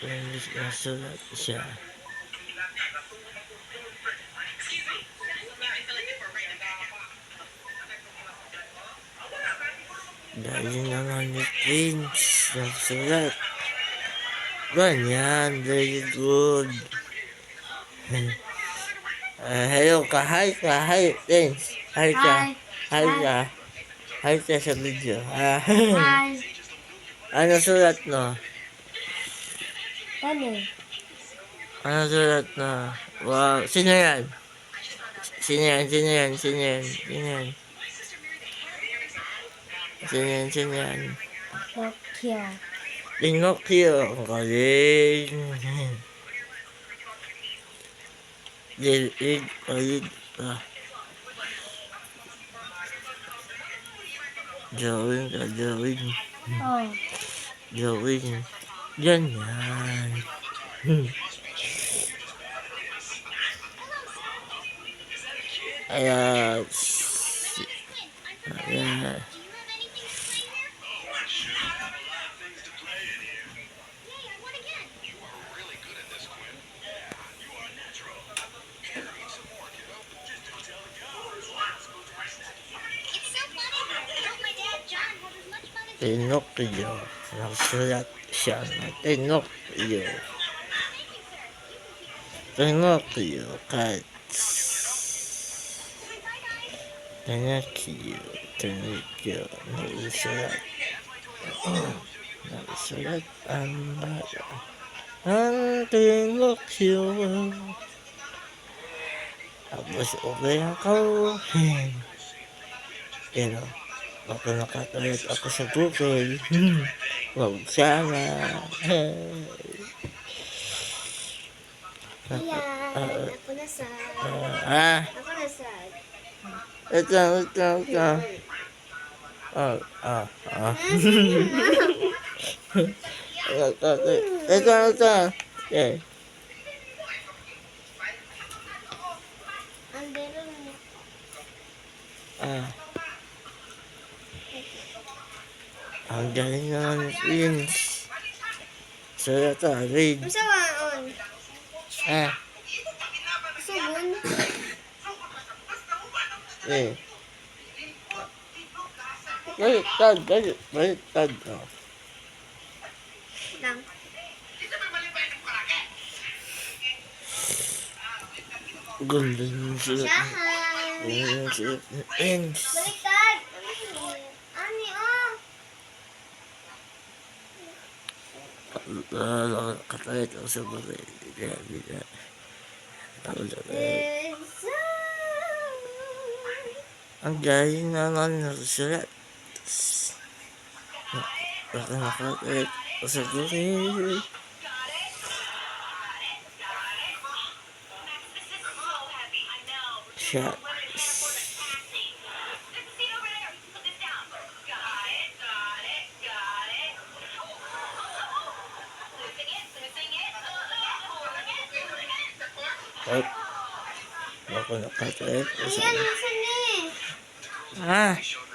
nasulat siya. Dahil naman ni Prince nasulat. Ganyan, very good. Hello ka, hi, Prince. Hi ka. Hi ka sa video. Hi. Ano sulat mo? Ano? Ano sulat mo? Wow, sino yan? Sino yan? Nokia. Pinocchio. Ang galing. Dilig. Drawing. Oh. Drawing. Ganyan. Ayan. Ayan. Pinocchio. Nagsulat siya na Pinocchio. Pinocchio. Nagsulat. Nagsulat ang bata. Ang Pinocchio. Tapos okay ako. Pero baka nakakalit ako sa Google. Wag sana. Ayan. Ako na sad. Ako na sad. Ito. Ito. Eh. Anderon mo. Ang galing naman yun. Sulat read. Masa waon? Subon? Eh. Baliktad. Lang. Galing yung sulat. Sahan. Galing yung sulat. Ends. Baliktad. Ani Katalit ako sa bagay. Hindi. Ang galing naman ng sulat. Baka nakatalit ako sa bagay. Shots. Baka nakatalit ako sa bagay. Ayan, saan eh?